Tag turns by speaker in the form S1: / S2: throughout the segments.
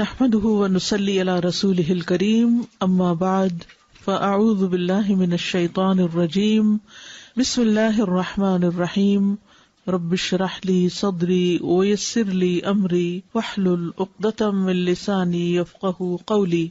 S1: نحمده ونصلي على رسوله الكريم اما بعد فاعوذ بالله من الشيطان الرجيم بسم الله الرحمن الرحيم رب اشرح لي صدري ويسر لي امري واحلل عقدة من لساني يفقهوا قولي۔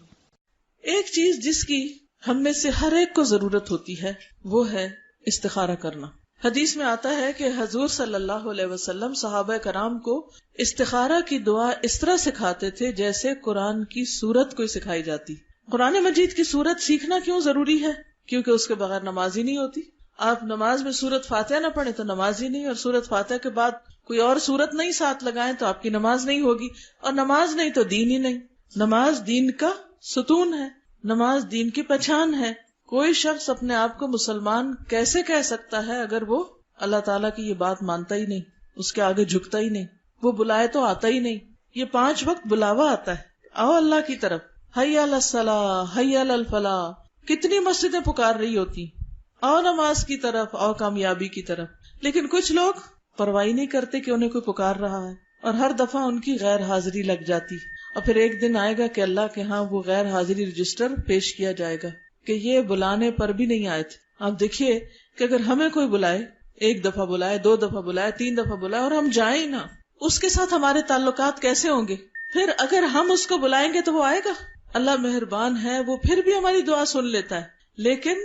S1: ایک چیز جس کی ہم میں سے ہر ایک کو ضرورت ہوتی ہے وہ ہے استخارہ کرنا۔ حدیث میں آتا ہے کہ حضور صلی اللہ علیہ وسلم صحابہ کرام کو استخارہ کی دعا اس طرح سکھاتے تھے جیسے قرآن کی سورت کوئی سکھائی جاتی۔ قرآن مجید کی سورت سیکھنا کیوں ضروری ہے؟ کیونکہ اس کے بغیر نماز ہی نہیں ہوتی۔ آپ نماز میں سورت فاتحہ نہ پڑھیں تو نماز ہی نہیں، اور سورت فاتحہ کے بعد کوئی اور سورت نہیں ساتھ لگائیں تو آپ کی نماز نہیں ہوگی، اور نماز نہیں تو دین ہی نہیں۔ نماز دین کا ستون ہے، نماز دین کی پہچان ہے۔ کوئی شخص اپنے آپ کو مسلمان کیسے کہہ سکتا ہے اگر وہ اللہ تعالیٰ کی یہ بات مانتا ہی نہیں، اس کے آگے جھکتا ہی نہیں، وہ بلائے تو آتا ہی نہیں۔ یہ 5 وقت بلاوا آتا ہے، آؤ اللہ کی طرف، حی علی الصلاۃ، حی علی الفلاح۔ کتنی مسجدیں پکار رہی ہوتی، آؤ نماز کی طرف، آؤ کامیابی کی طرف۔ لیکن کچھ لوگ پرواہ نہیں کرتے کہ انہیں کوئی پکار رہا ہے، اور ہر دفعہ ان کی غیر حاضری لگ جاتی، اور پھر ایک دن آئے گا کہ اللہ کے ہاں وہ غیر حاضری رجسٹر پیش کیا جائے گا کہ یہ بلانے پر بھی نہیں آئے تھے۔ آپ دیکھیے کہ اگر ہمیں کوئی بلائے، 1 دفعہ بلائے، 2 دفعہ بلائے، 3 دفعہ بلائے، اور ہم جائیں نہ، اس کے ساتھ ہمارے تعلقات کیسے ہوں گے؟ پھر اگر ہم اس کو بلائیں گے تو وہ آئے گا؟ اللہ مہربان ہے، وہ پھر بھی ہماری دعا سن لیتا ہے، لیکن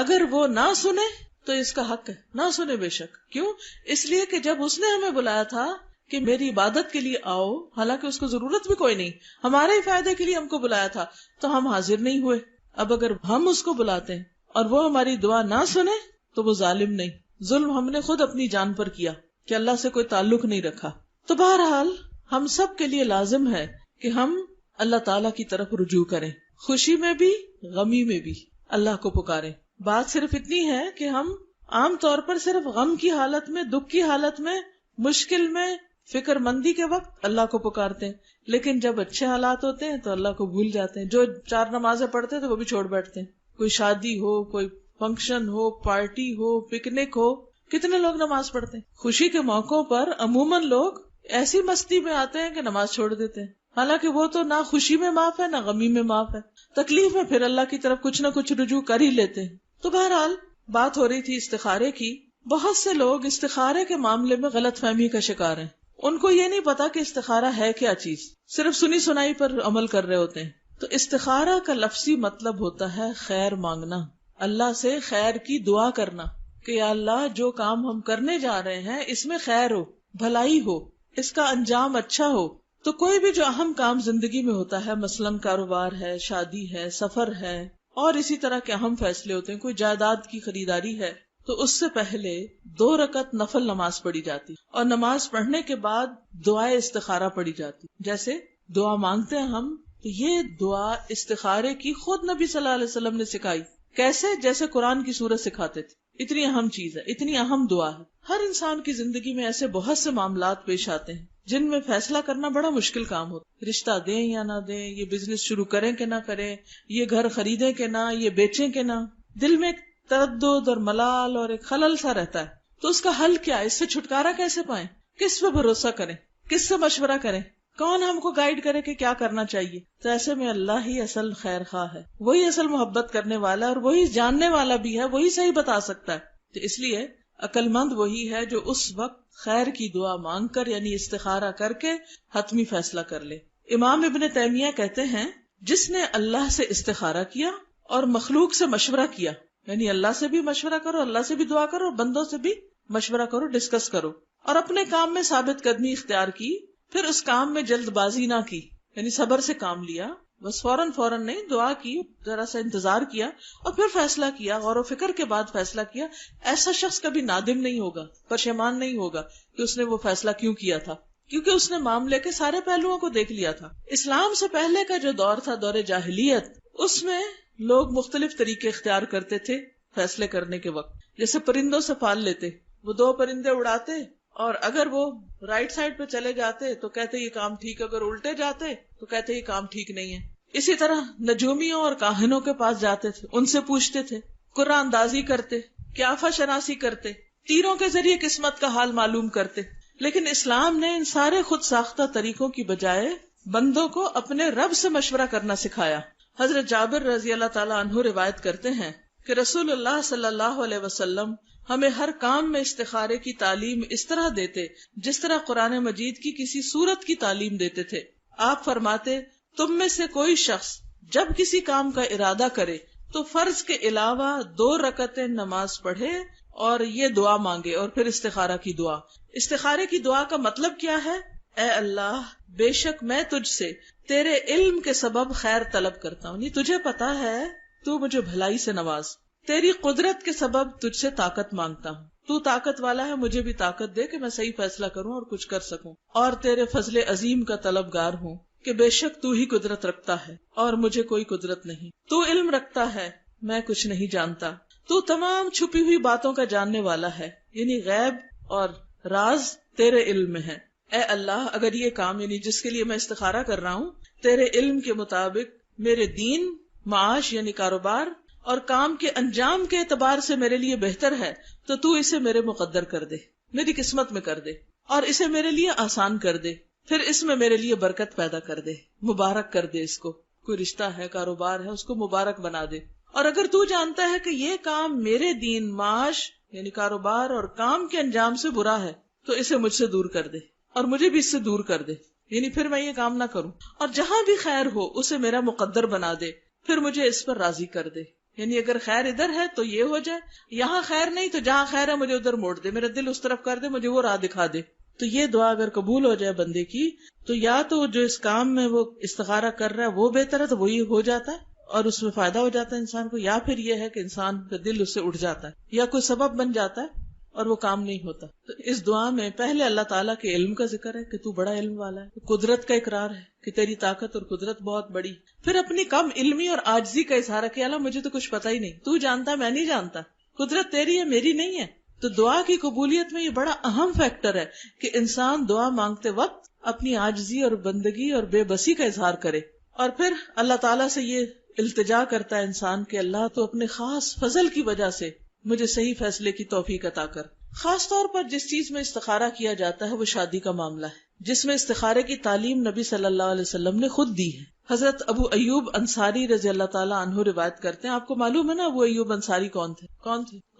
S1: اگر وہ نہ سنے تو اس کا حق ہے نہ سنے بے شک۔ کیوں؟ اس لیے کہ جب اس نے ہمیں بلایا تھا کہ میری عبادت کے لیے آؤ، حالانکہ اس کو ضرورت بھی کوئی نہیں، ہمارے ہی فائدے کے لیے ہم کو بلایا تھا، تو ہم حاضر نہیں ہوئے۔ اب اگر ہم اس کو بلاتے ہیں اور وہ ہماری دعا نہ سنے تو وہ ظالم نہیں، ظلم ہم نے خود اپنی جان پر کیا کہ اللہ سے کوئی تعلق نہیں رکھا۔ تو بہرحال ہم سب کے لیے لازم ہے کہ ہم اللہ تعالیٰ کی طرف رجوع کریں، خوشی میں بھی غمی میں بھی اللہ کو پکاریں۔ بات صرف اتنی ہے کہ ہم عام طور پر صرف غم کی حالت میں، دکھ کی حالت میں، مشکل میں، فکر مندی کے وقت اللہ کو پکارتے ہیں، لیکن جب اچھے حالات ہوتے ہیں تو اللہ کو بھول جاتے ہیں۔ جو 4 نمازیں پڑھتے ہیں تو وہ بھی چھوڑ بیٹھتے ہیں۔ کوئی شادی ہو، کوئی فنکشن ہو، پارٹی ہو، پکنک ہو، کتنے لوگ نماز پڑھتے ہیں؟ خوشی کے موقعوں پر عموماً لوگ ایسی مستی میں آتے ہیں کہ نماز چھوڑ دیتے ہیں، حالانکہ وہ تو نہ خوشی میں معاف ہے نہ غمی میں معاف ہے، تکلیف میں پھر اللہ کی طرف کچھ نہ کچھ رجوع کر ہی لیتے ہیں۔ تو بہرحال بات ہو رہی تھی استخارے کی۔ بہت سے لوگ استخارے کے معاملے میں غلط فہمی کا شکار ہیں۔ ان کو یہ نہیں پتا کہ استخارہ ہے کیا چیز، صرف سنی سنائی پر عمل کر رہے ہوتے ہیں۔ تو استخارہ کا لفظی مطلب ہوتا ہے خیر مانگنا، اللہ سے خیر کی دعا کرنا کہ یا اللہ جو کام ہم کرنے جا رہے ہیں اس میں خیر ہو، بھلائی ہو، اس کا انجام اچھا ہو۔ تو کوئی بھی جو اہم کام زندگی میں ہوتا ہے، مثلاً کاروبار ہے، شادی ہے، سفر ہے، اور اسی طرح کے اہم فیصلے ہوتے ہیں، کوئی جائیداد کی خریداری ہے، تو اس سے پہلے 2 رکعت نفل نماز پڑھی جاتی، اور نماز پڑھنے کے بعد دعائے استخارہ پڑھی جاتی۔ جیسے دعا مانگتے ہیں ہم، تو یہ دعا استخارے کی خود نبی صلی اللہ علیہ وسلم نے سکھائی۔ کیسے؟ جیسے قرآن کی سورت سکھاتے تھے۔ اتنی اہم چیز ہے، اتنی اہم دعا ہے۔ ہر انسان کی زندگی میں ایسے بہت سے معاملات پیش آتے ہیں جن میں فیصلہ کرنا بڑا مشکل کام ہوتا ہے۔ رشتہ دیں یا نہ دیں، یہ بزنس شروع کریں کہ نہ کریں، یہ گھر خریدیں کہ نہ، یہ بیچیں کہ نہ، دل میں ایک تردد اور ملال اور ایک خلل سا رہتا ہے۔ تو اس کا حل کیا ہے؟ اس سے چھٹکارا کیسے پائیں؟ کس پہ بھروسہ کریں؟ کس سے مشورہ کریں؟ کون ہم کو گائیڈ کرے کہ کیا کرنا چاہیے؟ تو ایسے میں اللہ ہی اصل خیر خواہ ہے، وہی اصل محبت کرنے والا ہے، اور وہی جاننے والا بھی ہے، وہی صحیح بتا سکتا ہے۔ تو اس لیے عقل مند وہی ہے جو اس وقت خیر کی دعا مانگ کر، یعنی استخارہ کر کے حتمی فیصلہ کر لے۔ امام ابن تیمیہ کہتے ہیں جس نے اللہ سے استخارہ کیا اور مخلوق سے مشورہ کیا، یعنی اللہ سے بھی مشورہ کرو، اللہ سے بھی دعا کرو، اور بندوں سے بھی مشورہ کرو، ڈسکس کرو، اور اپنے کام میں ثابت قدمی اختیار کی، پھر اس کام میں جلد بازی نہ کی، یعنی صبر سے کام لیا، بس فوراً نہیں، دعا کی، ذرا سا انتظار کیا، اور پھر فیصلہ کیا، غور و فکر کے بعد فیصلہ کیا۔ ایسا شخص کبھی نادم نہیں ہوگا، پشیمان نہیں ہوگا کہ اس نے وہ فیصلہ کیوں کیا تھا، کیونکہ اس نے معاملے کے سارے پہلوؤں کو دیکھ لیا تھا۔ اسلام سے پہلے کا جو دور تھا، دور جاہلیت، اس میں لوگ مختلف طریقے اختیار کرتے تھے فیصلے کرنے کے وقت۔ جیسے پرندوں سے پال لیتے، وہ 2 پرندے اڑاتے، اور اگر وہ رائٹ سائڈ پہ چلے جاتے تو کہتے یہ کام ٹھیک ہے، اگر الٹے جاتے تو کہتے یہ کام ٹھیک نہیں ہے۔ اسی طرح نجومیوں اور کاہنوں کے پاس جاتے تھے، ان سے پوچھتے تھے، قرآن اندازی کرتے، قیافہ شناسی کرتے، تیروں کے ذریعے قسمت کا حال معلوم کرتے۔ لیکن اسلام نے ان سارے خود ساختہ طریقوں کی بجائے بندوں کو اپنے رب سے مشورہ کرنا سکھایا۔ حضرت جابر رضی اللہ تعالیٰ عنہ روایت کرتے ہیں کہ رسول اللہ صلی اللہ علیہ وسلم ہمیں ہر کام میں استخارے کی تعلیم اس طرح دیتے جس طرح قرآن مجید کی کسی سورت کی تعلیم دیتے تھے۔ آپ فرماتے، تم میں سے کوئی شخص جب کسی کام کا ارادہ کرے تو فرض کے علاوہ 2 رکعتیں نماز پڑھے اور یہ دعا مانگے، اور پھر استخارہ کی دعا۔ استخارے کی دعا کا مطلب کیا ہے؟ اے اللہ، بے شک میں تجھ سے تیرے علم کے سبب خیر طلب کرتا ہوں، تجھے پتا ہے تو مجھے بھلائی سے نواز، تیری قدرت کے سبب تجھ سے طاقت مانگتا ہوں، تو طاقت والا ہے، مجھے بھی طاقت دے کہ میں صحیح فیصلہ کروں اور کچھ کر سکوں، اور تیرے فضل عظیم کا طلبگار ہوں کہ بے شک تو ہی قدرت رکھتا ہے اور مجھے کوئی قدرت نہیں، تو علم رکھتا ہے میں کچھ نہیں جانتا، تو تمام چھپی ہوئی باتوں کا جاننے والا ہے، یعنی غیب اور راز تیرے علم میں ہے۔ اے اللہ، اگر یہ کام یعنی جس کے لیے میں استخارہ کر رہا ہوں تیرے علم کے مطابق میرے دین، معاش یعنی کاروبار اور کام کے انجام کے اعتبار سے میرے لیے بہتر ہے تو تو اسے میرے مقدر کر دے، میری قسمت میں کر دے، اور اسے میرے لیے آسان کر دے، پھر اس میں میرے لیے برکت پیدا کر دے، مبارک کر دے، اس کو کوئی رشتہ ہے، کاروبار ہے، اس کو مبارک بنا دے۔ اور اگر تو جانتا ہے کہ یہ کام میرے دین، معاش یعنی کاروبار اور کام کے انجام سے برا ہے تو اسے مجھ سے دور کر دے اور مجھے بھی اس سے دور کر دے، یعنی پھر میں یہ کام نہ کروں، اور جہاں بھی خیر ہو اسے میرا مقدر بنا دے، پھر مجھے اس پر راضی کر دے، یعنی اگر خیر ادھر ہے تو یہ ہو جائے، یہاں خیر نہیں تو جہاں خیر ہے مجھے ادھر موڑ دے، میرا دل اس طرف کر دے، مجھے وہ راہ دکھا دے۔ تو یہ دعا اگر قبول ہو جائے بندے کی تو یا تو جو اس کام میں وہ استخارہ کر رہا ہے وہ بہتر ہے تو وہی ہو جاتا ہے اور اس میں فائدہ ہو جاتا ہے انسان کو، یا پھر یہ ہے کہ انسان کا دل اس سے اٹھ جاتا ہے یا کوئی سبب بن جاتا ہے اور وہ کام نہیں ہوتا۔ تو اس دعا میں پہلے اللہ تعالیٰ کے علم کا ذکر ہے کہ تو بڑا علم والا ہے، قدرت کا اقرار ہے کہ تیری طاقت اور قدرت بہت بڑی، پھر اپنی کم علمی اور عاجزی کا اظہار ہے کہ اللہ مجھے تو کچھ پتا ہی نہیں، تو جانتا میں نہیں جانتا، قدرت تیری ہے میری نہیں ہے۔ تو دعا کی قبولیت میں یہ بڑا اہم فیکٹر ہے کہ انسان دعا مانگتے وقت اپنی عاجزی اور بندگی اور بے بسی کا اظہار کرے، اور پھر اللہ تعالیٰ سے یہ التجا کرتا ہے انسان کہ اللہ تو اپنے خاص فضل کی وجہ سے مجھے صحیح فیصلے کی توفیق عطا کر۔ خاص طور پر جس چیز میں استخارہ کیا جاتا ہے وہ شادی کا معاملہ ہے، جس میں استخارے کی تعلیم نبی صلی اللہ علیہ وسلم نے خود دی ہے۔ حضرت ابو ایوب انصاری رضی اللہ تعالیٰ عنہ روایت کرتے ہیں، آپ کو معلوم ہے نا ابو ایوب انصاری کون تھے؟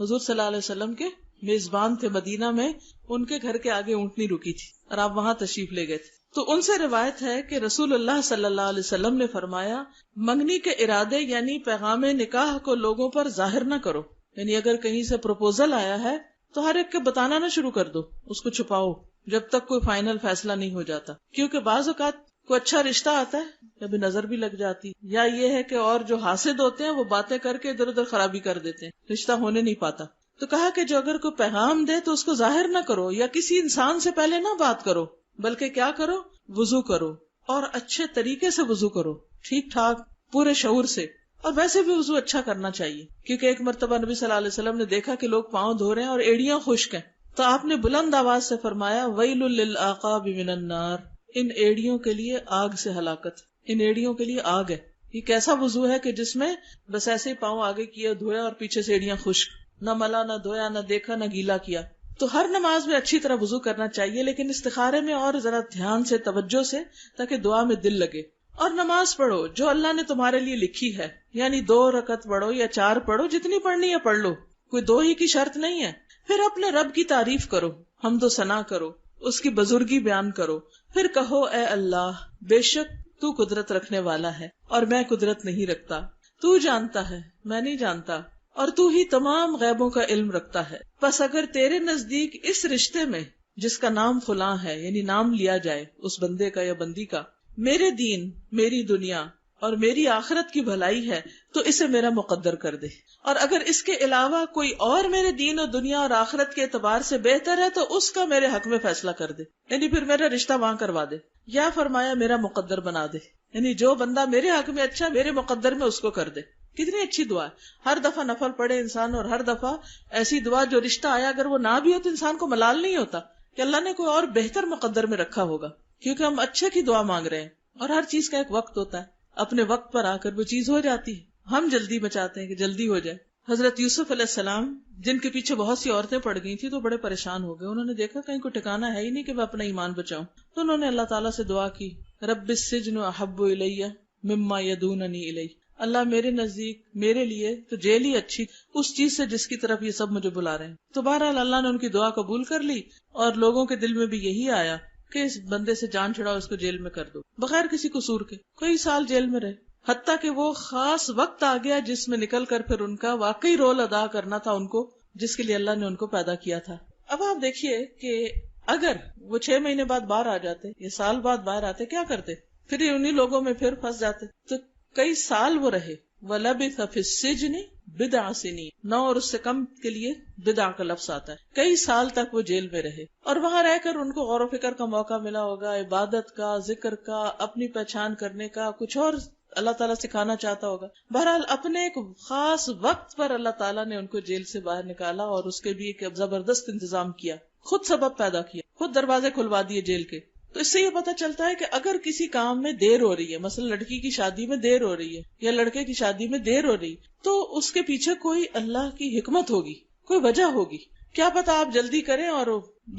S1: حضور صلی اللہ علیہ وسلم کے میزبان تھے، مدینہ میں ان کے گھر کے آگے اونٹنی رکی تھی اور آپ وہاں تشریف لے گئے تھے۔ تو ان سے روایت ہے کہ رسول اللہ صلی اللہ علیہ وسلم نے فرمایا، منگنی کے ارادے یعنی پیغام نکاح کو لوگوں پر ظاہر نہ کرو، یعنی اگر کہیں سے پروپوزل آیا ہے تو ہر ایک کے بتانا نہ شروع کر دو، اس کو چھپاؤ جب تک کوئی فائنل فیصلہ نہیں ہو جاتا، کیونکہ بعض اوقات کوئی اچھا رشتہ آتا ہے کبھی نظر بھی لگ جاتی، یا یہ ہے کہ اور جو حاسد ہوتے ہیں وہ باتیں کر کے ادھر ادھر خرابی کر دیتے ہیں، رشتہ ہونے نہیں پاتا۔ تو کہا کہ جو اگر کوئی پیغام دے تو اس کو ظاہر نہ کرو، یا کسی انسان سے پہلے نہ بات کرو، بلکہ کیا کرو، وضو کرو، اور اچھے طریقے سے وضو کرو، ٹھیک ٹھاک پورے شعور سے، اور ویسے بھی وضو اچھا کرنا چاہیے، کیونکہ ایک مرتبہ نبی صلی اللہ علیہ وسلم نے دیکھا کہ لوگ پاؤں دھو رہے ہیں اور ایڑیاں خشک ہیں، تو آپ نے بلند آواز سے فرمایا، ویل للعقاب من النار، ان ایڑیوں کے لیے آگ سے ہلاکت، ان ایڑیوں کے لیے آگ ہے۔ یہ کیسا وضو ہے کہ جس میں بس ایسے ہی پاؤں آگے کیا، دھویا اور پیچھے سے ایڑیاں خشک، نہ ملا نہ دھویا نہ دیکھا نہ گیلا کیا۔ تو ہر نماز میں اچھی طرح وضو کرنا چاہیے، لیکن استخارے میں اور ذرا دھیان سے، توجہ سے، تاکہ دعا میں دل لگے۔ اور نماز پڑھو جو اللہ نے تمہارے لیے لکھی ہے، یعنی 2 رکعت پڑھو یا 4 پڑھو، جتنی پڑھنی ہے پڑھ لو، کوئی 2 ہی کی شرط نہیں ہے۔ پھر اپنے رب کی تعریف کرو، حمد و ثنا کرو، اس کی بزرگی بیان کرو، پھر کہو، اے اللہ، بے شک تو قدرت رکھنے والا ہے اور میں قدرت نہیں رکھتا، تو جانتا ہے میں نہیں جانتا، اور تو ہی تمام غیبوں کا علم رکھتا ہے، بس اگر تیرے نزدیک اس رشتے میں جس کا نام فلاں ہے، یعنی نام لیا جائے اس بندے کا یا بندی کا، میرے دین، میری دنیا اور میری آخرت کی بھلائی ہے تو اسے میرا مقدر کر دے، اور اگر اس کے علاوہ کوئی اور میرے دین اور دنیا اور آخرت کے اعتبار سے بہتر ہے تو اس کا میرے حق میں فیصلہ کر دے، یعنی پھر میرا رشتہ وہاں کروا دے، یا فرمایا میرا مقدر بنا دے، یعنی جو بندہ میرے حق میں اچھا میرے مقدر میں اس کو کر دے۔ کتنی اچھی دعا ہے، ہر دفعہ نفل پڑھے انسان، اور ہر دفعہ ایسی دعا جو رشتہ آیا اگر وہ نہ بھی ہو تو انسان کو ملال نہیں ہوتا کہ اللہ نے کوئی اور بہتر مقدر میں رکھا ہوگا، کیونکہ ہم اچھے کی دعا مانگ رہے ہیں، اور ہر چیز کا ایک وقت ہوتا ہے، اپنے وقت پر آ کر وہ چیز ہو جاتی ہے، ہم جلدی مچاتے ہیں کہ جلدی ہو جائے۔ حضرت یوسف علیہ السلام جن کے پیچھے بہت سی عورتیں پڑ گئی تھی تو بڑے پریشان ہو گئے، انہوں نے دیکھا کہیں کوئی ٹھکانہ ہے ہی نہیں کہ میں اپنا ایمان بچاؤں، تو انہوں نے اللہ تعالیٰ سے دعا کی، رب السجن احب الی مما یدوننی الی، اللہ میرے نزدیک میرے لیے تو جیل ہی اچھی اس چیز سے جس کی طرف یہ سب مجھے بلا رہے ہیں. تو بہرحال اللہ نے ان کی دعا قبول کر لی، اور لوگوں کے دل میں بھی یہی آیا کہ اس بندے سے جان چھڑاؤ، اس کو جیل میں کر دو بغیر کسی قصور کے. کئی سال جیل میں رہے، حتیٰ کہ وہ خاص وقت آ گیا جس میں نکل کر پھر ان کا واقعی رول ادا کرنا تھا ان کو، جس کے لیے اللہ نے ان کو پیدا کیا تھا. اب آپ دیکھیے کہ اگر وہ 6 مہینے بعد باہر آ جاتے یا سال بعد باہر آتے، کیا کرتے؟ پھر یہ انہی لوگوں میں پھر پھنس جاتے. تو کئی سال وہ رہے. وَلَبِثَ فِي السِّجْنِ بِضْعَ سِنِينَ، 9 اور اس سے کم کے لیے بدع کا لفظ آتا ہے. کئی سال تک وہ جیل میں رہے، اور وہاں رہ کر ان کو غور و فکر کا موقع ملا ہوگا، عبادت کا، ذکر کا، اپنی پہچان کرنے کا، کچھ اور اللہ تعالیٰ سکھانا چاہتا ہوگا. بہرحال اپنے ایک خاص وقت پر اللہ تعالیٰ نے ان کو جیل سے باہر نکالا، اور اس کے بھی ایک زبردست انتظام کیا، خود سبب پیدا کیا، خود دروازے کھلوا دیے جیل کے. تو اس سے یہ پتہ چلتا ہے کہ اگر کسی کام میں دیر ہو رہی ہے، مثلا لڑکی کی شادی میں دیر ہو رہی ہے یا لڑکے کی شادی میں دیر ہو رہی ہے، تو اس کے پیچھے کوئی اللہ کی حکمت ہوگی، کوئی وجہ ہوگی. کیا پتا آپ جلدی کریں اور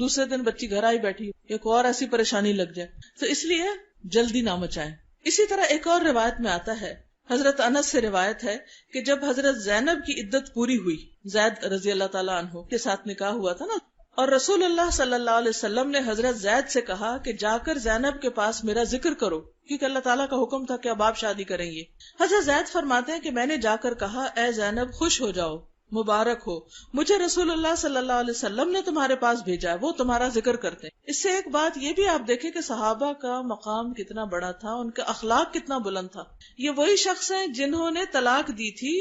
S1: دوسرے دن بچی گھر آئی بیٹھی یا کوئی اور ایسی پریشانی لگ جائے. تو اس لیے جلدی نہ مچائیں. اسی طرح ایک اور روایت میں آتا ہے، حضرت انس سے روایت ہے کہ جب حضرت زینب کی عدت پوری ہوئی، زید رضی اللہ تعالیٰ عنہ کے ساتھ نکاح ہوا تھا نا، اور رسول اللہ صلی اللہ علیہ وسلم نے حضرت زید سے کہا کہ جا کر زینب کے پاس میرا ذکر کرو، کیونکہ اللہ تعالیٰ کا حکم تھا کہ اب آپ شادی کریں گے. حضرت زید فرماتے ہیں کہ میں نے جا کر کہا، اے زینب خوش ہو جاؤ، مبارک ہو، مجھے رسول اللہ صلی اللہ علیہ وسلم نے تمہارے پاس بھیجا ہے، وہ تمہارا ذکر کرتے ہیں. اس سے ایک بات یہ بھی آپ دیکھیں کہ صحابہ کا مقام کتنا بڑا تھا، ان کا اخلاق کتنا بلند تھا. یہ وہی شخص ہیں جنہوں نے طلاق دی تھی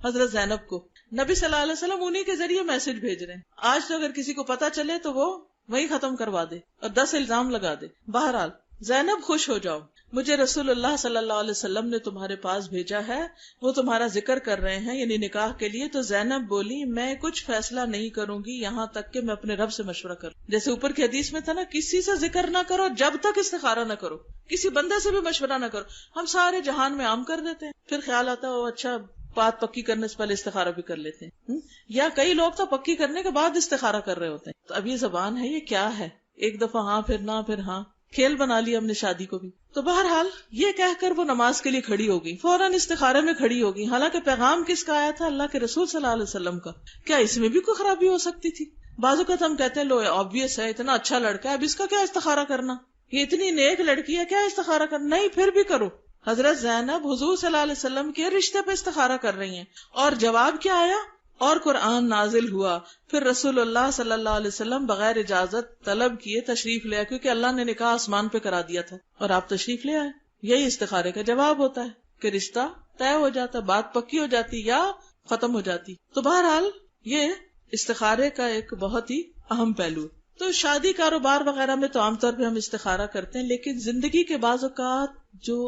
S1: حضرت زینب کو، نبی صلی اللہ علیہ وسلم انہی کے ذریعے میسج بھیج رہے ہیں. آج تو اگر کسی کو پتا چلے تو وہ وہی ختم کروا دے اور 10 الزام لگا دے. بہرحال زینب خوش ہو جاؤ، مجھے رسول اللہ صلی اللہ علیہ وسلم نے تمہارے پاس بھیجا ہے، وہ تمہارا ذکر کر رہے ہیں، یعنی نکاح کے لیے. تو زینب بولی، میں کچھ فیصلہ نہیں کروں گی یہاں تک کہ میں اپنے رب سے مشورہ کروں. جیسے اوپر کی حدیث میں تھا نا، کسی سے ذکر نہ کرو جب تک استخارہ نہ کرو، کسی بندے سے بھی مشورہ نہ کرو. ہم سارے جہان میں عام کر دیتے ہیں، پھر خیال آتا ہے اچھا بات پکی کرنے سے پہلے استخارہ بھی کر لیتے ہیں، یا کئی لوگ تو پکی کرنے کے بعد استخارہ کر رہے ہوتے ہیں. تو اب یہ زبان ہے، یہ کیا ہے؟ ایک دفعہ ہاں پھر نہ، پھر ہاں، کھیل بنا لیا ہم نے شادی کو بھی. تو بہرحال یہ کہہ کر وہ نماز کے لیے کھڑی ہوگی، فوراً استخارے میں کھڑی ہوگی. حالانکہ پیغام کس کا آیا تھا؟ اللہ کے رسول صلی اللہ علیہ وسلم کا. کیا اس میں بھی کوئی خرابی ہو سکتی تھی؟ بعض اوقات ہم کہتے ہیں لو آبویس ہے، اتنا اچھا لڑکا ہے، اب اس کا کیا استخارہ کرنا، یہ اتنی نیک لڑکی ہے، کیا استخارہ کرنا؟ نہیں، پھر بھی کرو. حضرت زینب حضور صلی اللہ علیہ وسلم کے رشتے پہ استخارہ کر رہی ہیں، اور جواب کیا آیا؟ اور قرآن نازل ہوا. پھر رسول اللہ صلی اللہ علیہ وسلم بغیر اجازت طلب کیے تشریف لے آئے، کیونکہ اللہ نے نکاح آسمان پہ کرا دیا تھا اور آپ تشریف لے آئے. یہی استخارے کا جواب ہوتا ہے کہ رشتہ طے ہو جاتا، بات پکی ہو جاتی یا ختم ہو جاتی. تو بہرحال یہ استخارے کا ایک بہت ہی اہم پہلو ہے. تو شادی کاروبار وغیرہ میں تو عام طور پہ ہم استخارہ کرتے ہیں، لیکن زندگی کے بعض اوقات جو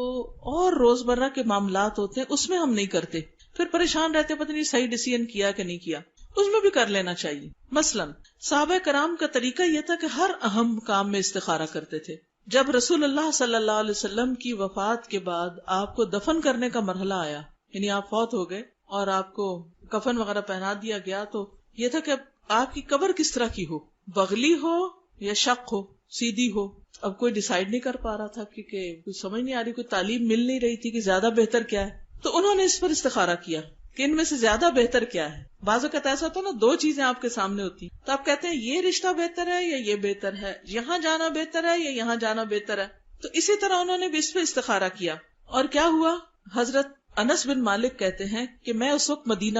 S1: اور روزمرہ کے معاملات ہوتے ہیں اس میں ہم نہیں کرتے، پھر پریشان رہتے پتہ نہیں صحیح ڈیسیژن کیا کہ نہیں کیا. اس میں بھی کر لینا چاہیے. مثلا صحابہ کرام کا طریقہ یہ تھا کہ ہر اہم کام میں استخارہ کرتے تھے. جب رسول اللہ صلی اللہ علیہ وسلم کی وفات کے بعد آپ کو دفن کرنے کا مرحلہ آیا، یعنی آپ فوت ہو گئے اور آپ کو کفن وغیرہ پہنا دیا گیا، تو یہ تھا کہ آپ کی قبر کس طرح کی ہو، بغلی ہو یا شق ہو، سیدھی ہو. اب کوئی ڈیسائیڈ نہیں کر پا رہا تھا کیونکہ کوئی سمجھ نہیں آ رہی، کوئی تعلیم مل نہیں رہی تھی کہ زیادہ بہتر کیا ہے. تو انہوں نے اس پر استخارہ کیا کہ ان میں سے زیادہ بہتر کیا ہے. بعض اوقات ایسا ہوتا ہے نا، 2 چیزیں آپ کے سامنے ہوتی، تو آپ کہتے ہیں یہ رشتہ بہتر ہے یا یہ بہتر ہے، یہاں جانا بہتر ہے یا یہاں جانا بہتر ہے. تو اسی طرح انہوں نے بھی اس پہ استخارہ کیا. اور کیا ہوا؟ حضرت انس بن مالک کہتے ہیں کہ میں اس وقت مدینہ